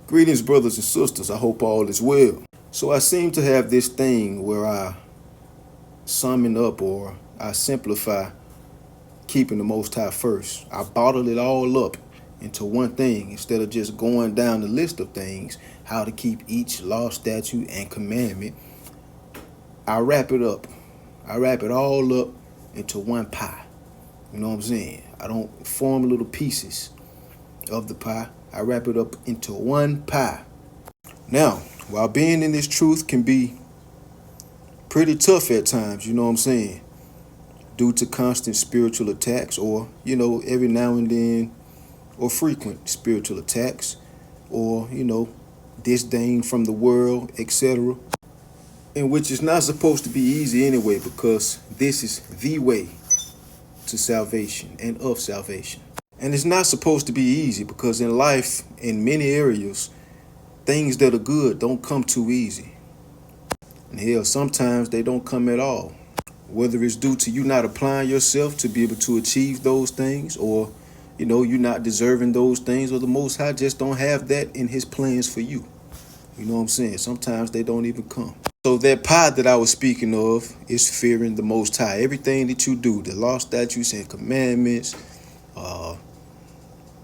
Greetings, brothers and sisters. I hope all is well. So I seem to have this thing where I summon up or I simplify keeping the Most High first. I bottle it all up into one thing instead of just going down the list of things, how to keep each law, statute, and commandment. I wrap it up. I wrap it all up into one pie. You know what I'm saying? I don't form little pieces of the pie. I wrap it up into one pie. Now, while being in this truth can be pretty tough at times, you know what I'm saying, due to constant spiritual attacks or, every now and then, or frequent spiritual attacks or, disdain from the world, etc. And which is not supposed to be easy anyway, because this is the way to salvation and of salvation. And it's not supposed to be easy because in life, in many areas, things that are good don't come too easy. And hell, sometimes they don't come at all. Whether it's due to you not applying yourself to be able to achieve those things, or, you not deserving those things, or the Most High just don't have that in his plans for you. You know what I'm saying? Sometimes they don't even come. So that pie that I was speaking of is fearing the Most High. Everything that you do, the law, statutes, and commandments,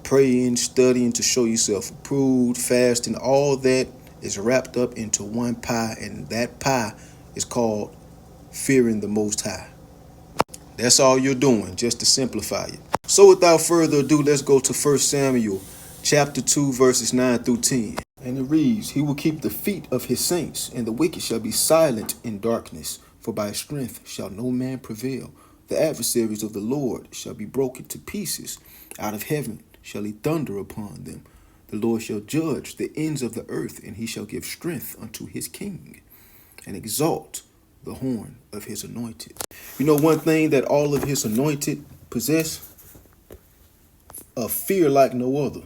praying, studying to show yourself approved, fasting, all that is wrapped up into one pie, and that pie is called fearing the Most High. That's all you're doing, just to simplify it. So without further ado, let's go to 1 Samuel chapter 2, verses 9 through 10. And it reads, "He will keep the feet of his saints, and the wicked shall be silent in darkness, for by strength shall no man prevail. The adversaries of the Lord shall be broken to pieces. Out of heaven shall he thunder upon them. The Lord shall judge the ends of the earth, and he shall give strength unto his king, and exalt the horn of his anointed." You know one thing that all of his anointed possess? A fear like no other.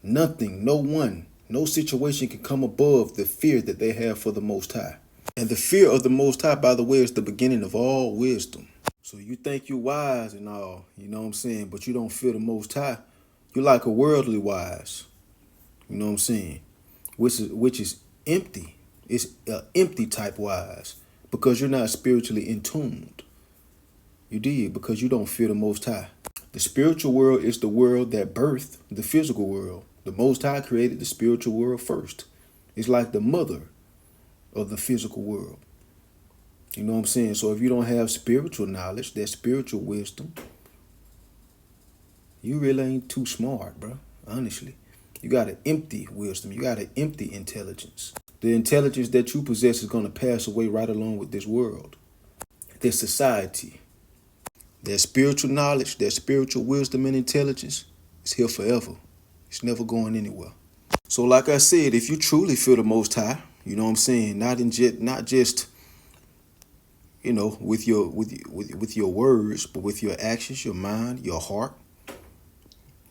Nothing, no one, no situation can come above the fear that they have for the Most High. And the fear of the Most High, by the way, is the beginning of all wisdom. So you think you're wise and all, you know what I'm saying, but you don't fear the Most High. You're like a worldly wise, you know what I'm saying, which is empty. It's an empty type wise because you're not spiritually in tuned. You did, because you don't fear the Most High. The spiritual world is the world that birthed the physical world. The Most High created the spiritual world first. It's like the mother of the physical world. You know what I'm saying? So if you don't have spiritual knowledge, that spiritual wisdom, you really ain't too smart, bro. Honestly. You got an empty wisdom. You got an empty intelligence. The intelligence that you possess is going to pass away right along with this world, this society. That spiritual knowledge, that spiritual wisdom and intelligence is here forever. It's never going anywhere. So like I said, if you truly feel the Most High, you know what I'm saying, not just with your words, but with your actions, your mind, your heart,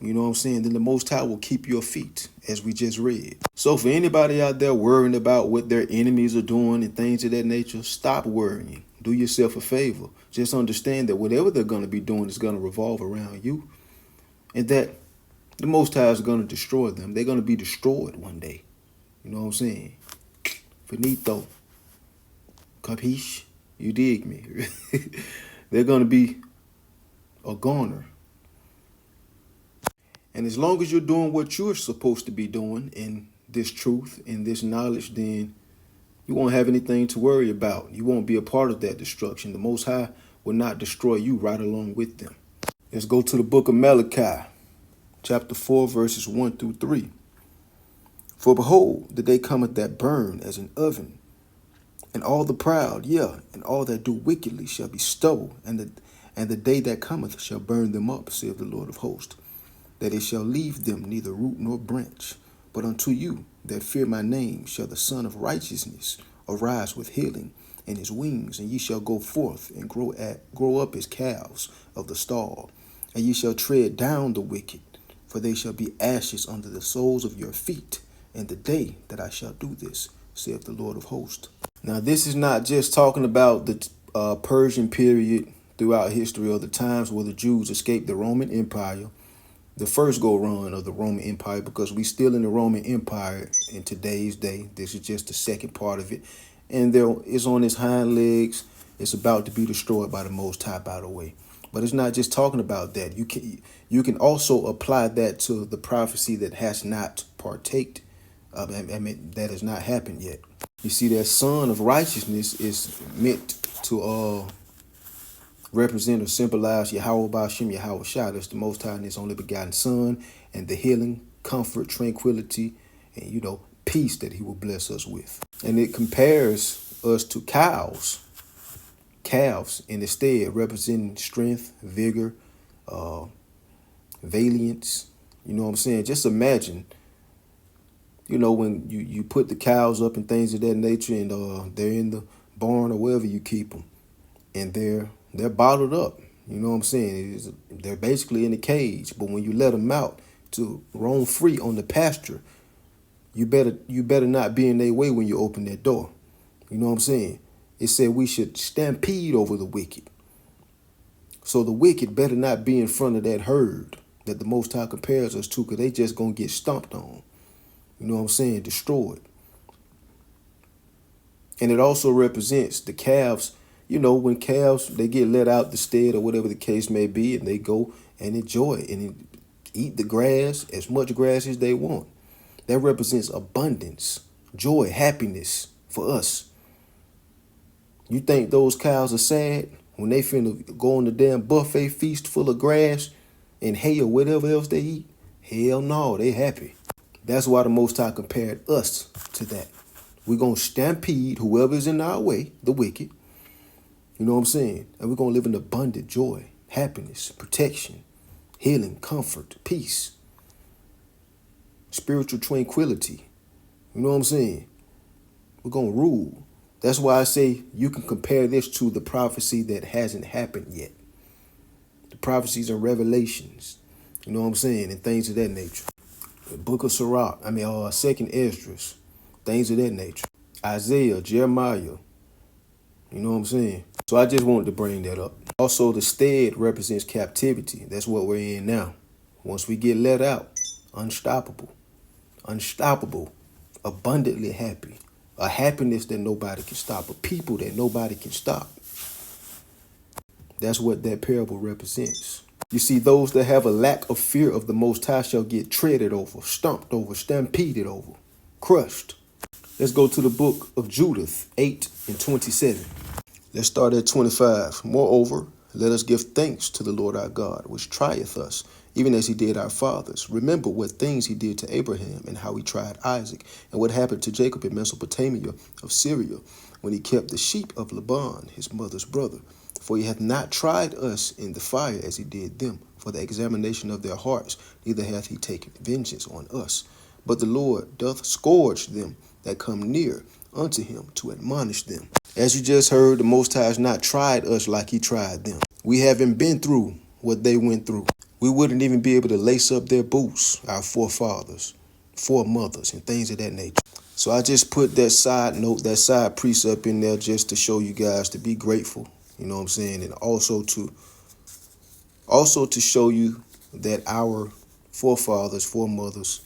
you know what I'm saying, then the Most High will keep your feet, as we just read. So for anybody out there worrying about what their enemies are doing and things of that nature, stop worrying. Do yourself a favor. Just understand that whatever they're going to be doing is going to revolve around you, and that the Most High is going to destroy them. They're going to be destroyed one day. You know what I'm saying? Finito. Capiche? You dig me? They're going to be a goner. And as long as you're doing what you're supposed to be doing in this truth, in this knowledge, then you won't have anything to worry about. You won't be a part of that destruction. The Most High will not destroy you right along with them. Let's go to the book of Malachi, chapter 4, verses 1 through 3. "For behold, the day cometh that burn as an oven, and all the proud, and all that do wickedly shall be stubble, and the day that cometh shall burn them up, saith the Lord of hosts, that it shall leave them neither root nor branch. But unto you that fear my name shall the Son of Righteousness arise with healing in his wings, and ye shall go forth and grow up as calves of the stall, and ye shall tread down the wicked, for they shall be ashes under the soles of your feet, in the day that I shall do this, saith the Lord of hosts." Now, this is not just talking about the Persian period throughout history, or the times where the Jews escaped the Roman Empire, the first go run of the Roman Empire, because we still in the Roman Empire in today's day. This is just the second part of it. And there it's on its hind legs. It's about to be destroyed by the Most High, by the way. But it's not just talking about that. You can also apply that to the prophecy that has not partaked. That has not happened yet. You see, that son of righteousness is meant to represent or symbolize Yahweh Ba'Shem Yahweh Shai. That's the Most High and His only begotten Son, and the healing, comfort, tranquility, and peace that He will bless us with. And it compares us to calves in the stead, representing strength, vigor, valiance. You know what I'm saying? Just imagine, when you put the cows up and things of that nature, and they're in the barn or wherever you keep them, and they're bottled up. You know what I'm saying? They're basically in a cage. But when you let them out to roam free on the pasture, you better not be in their way when you open that door. You know what I'm saying? It said we should stampede over the wicked. So the wicked better not be in front of that herd that the Most High compares us to, because they just going to get stomped on. You know what I'm saying? Destroyed. And it also represents the calves. When calves, they get let out the stead or whatever the case may be, and they go and enjoy it and eat the grass, as much grass as they want. That represents abundance, joy, happiness for us. You think those cows are sad when they finna go on the damn buffet feast full of grass and hay or whatever else they eat? Hell no, they happy. That's why the Most High compared us to that. We're going to stampede whoever's in our way, the wicked. You know what I'm saying? And we're going to live in abundant joy, happiness, protection, healing, comfort, peace, spiritual tranquility. You know what I'm saying? We're going to rule. That's why I say you can compare this to the prophecy that hasn't happened yet. The prophecies and revelations, you know what I'm saying, and things of that nature. The book of Sirach, second Esdras, things of that nature. Isaiah, Jeremiah, you know what I'm saying? So I just wanted to bring that up. Also, the stead represents captivity. That's what we're in now. Once we get let out, unstoppable, abundantly happy. A happiness that nobody can stop. A people that nobody can stop. That's what that parable represents. You see, those that have a lack of fear of the Most High shall get treaded over, stomped over, stampeded over, crushed. Let's go to the book of Judith 8:27. Let's start at 25. Moreover, let us give thanks to the Lord our God, which trieth us, even as He did our fathers. Remember what things He did to Abraham, and how He tried Isaac, and what happened to Jacob in Mesopotamia of Syria, when he kept the sheep of Laban, his mother's brother. For He hath not tried us in the fire as He did them, for the examination of their hearts, neither hath He taken vengeance on us. But the Lord doth scourge them that come near unto Him to admonish them. As you just heard, the Most High has not tried us like He tried them. We haven't been through what they went through. We wouldn't even be able to lace up their boots, our forefathers, foremothers, and things of that nature. So I just put that side note, that side precept in there just to show you guys to be grateful. You know what I'm saying? And also to show you that our forefathers, foremothers,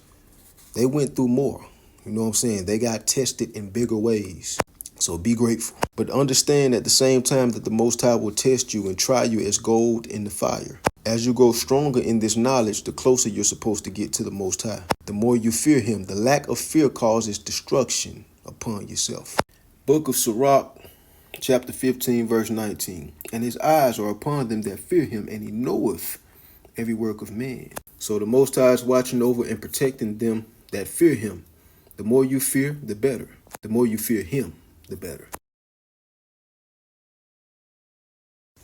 they went through more. You know what I'm saying? They got tested in bigger ways. So be grateful. But understand at the same time that the Most High will test you and try you as gold in the fire. As you grow stronger in this knowledge, the closer you're supposed to get to the Most High. The more you fear Him, the lack of fear causes destruction upon yourself. Book of Sirach, chapter 15, verse 19. And His eyes are upon them that fear Him, and He knoweth every work of man. So the Most High is watching over and protecting them that fear Him. The more you fear, the better. The more you fear Him, the better.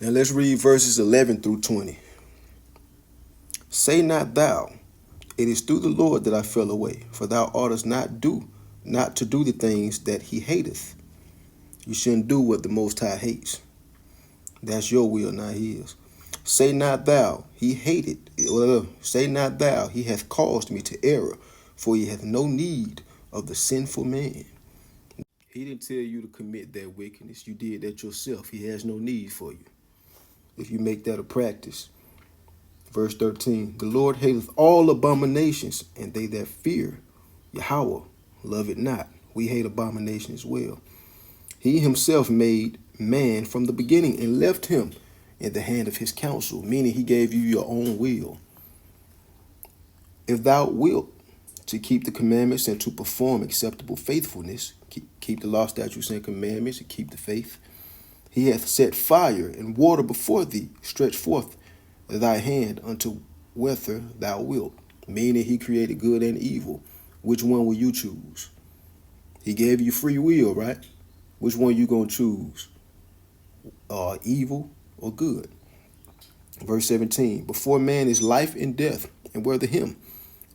Now let's read verses 11 through 20. Say not thou, it is through the Lord that I fell away, for thou oughtest not to do the things that He hateth. You shouldn't do what the Most High hates. That's your will, not His. Say not thou, He hated. Say not thou, He hath caused me to err, for He hath no need of the sinful man. He didn't tell you to commit that wickedness. You did that yourself. He has no need for you. If you make that a practice. Verse 13, the Lord hateth all abominations, and they that fear Yahweh love it not. We hate abomination as well. He himself made man from the beginning and left him in the hand of his counsel, meaning he gave you your own will. If thou wilt to keep the commandments and to perform acceptable faithfulness, keep the law, statutes, and commandments, and keep the faith, he hath set fire and water before thee. Stretch forth thy hand unto whether thou wilt, meaning he created good and evil. Which one will you choose? He gave you free will, right? Which one you gonna choose? Evil or good? Verse 17, before man is life and death, and whether him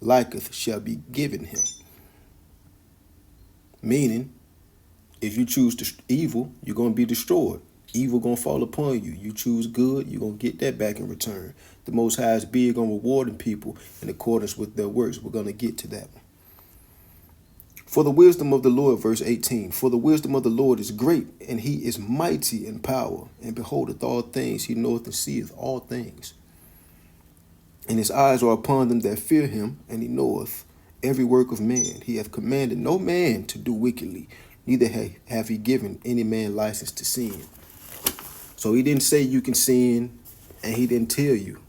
liketh shall be given him. Meaning, if you choose evil, you're going to be destroyed. Evil going to fall upon you. You choose good, you're going to get that back in return. The Most High is big on rewarding people in accordance with their works. We're going to get to that one. For the wisdom of the Lord, verse 18, for the wisdom of the Lord is great, and he is mighty in power, and beholdeth all things, he knoweth and seeth all things. And his eyes are upon them that fear him, and he knoweth every work of man. He hath commanded no man to do wickedly, neither have he given any man license to sin. So he didn't say you can sin, and he didn't tell you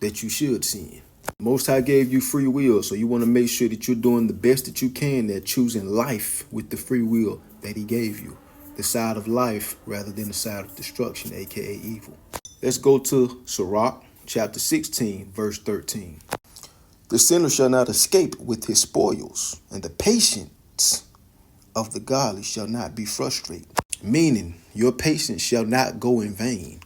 that you should sin. Most High gave you free will, so you want to make sure that you're doing the best that you can at choosing life with the free will that he gave you. The side of life rather than the side of destruction, aka evil. Let's go to Sirach, chapter 16, verse 13. The sinner shall not escape with his spoils, and the patience of the godly shall not be frustrated. Meaning, your patience shall not go in vain.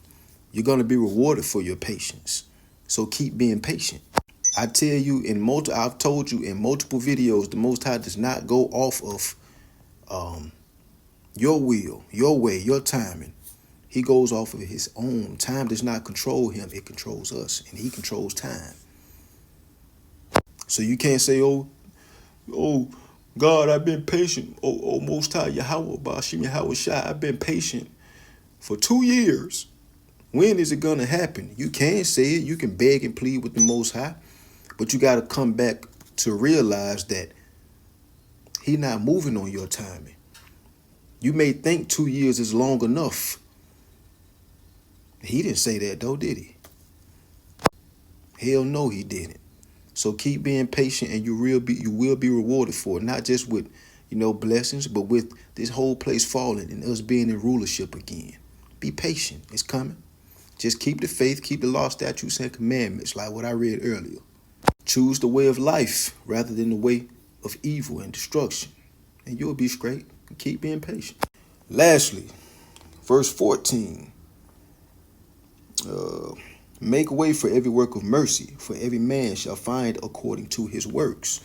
You're going to be rewarded for your patience. So keep being patient. I tell you, I've told you in multiple videos, the Most High does not go off of your will, your way, your timing. He goes off of his own. Time does not control him. It controls us, and he controls time. So you can't say, oh, God, I've been patient. Oh, Most High Yahweh, Bashim Yahweh Shai, I've been patient for 2 years. When is it going to happen? You can say it. You can beg and plead with the Most High. But you got to come back to realize that he's not moving on your timing. You may think 2 years is long enough. He didn't say that though, did he? Hell no, he didn't. So keep being patient, and you will be rewarded for it. Not just with, blessings, but with this whole place falling and us being in rulership again. Be patient. It's coming. Just keep the faith, keep the law, statutes, and commandments, like what I read earlier. Choose the way of life rather than the way of evil and destruction, and you'll be straight. Keep being patient. Lastly, verse 14. Make way for every work of mercy, for every man shall find according to his works.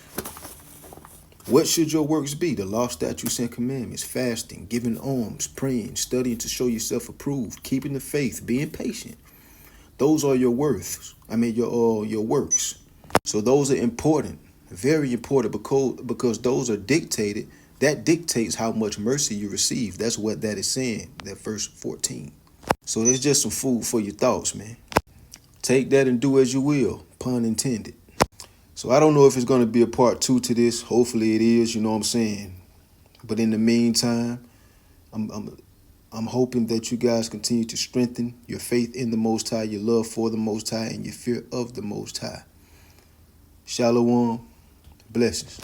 What should your works be? The law, statutes, and commandments, fasting, giving alms, praying, studying to show yourself approved, keeping the faith, being patient. Those are your works. Your works. So those are important, very important, because those are dictated. That dictates how much mercy you receive. That's what that is saying, that verse 14. So there's just some food for your thoughts, man. Take that and do as you will, pun intended. So I don't know if it's going to be a part 2 to this. Hopefully it is, you know what I'm saying? But in the meantime, I'm hoping that you guys continue to strengthen your faith in the Most High, your love for the Most High, and your fear of the Most High. Shalom. Blessings.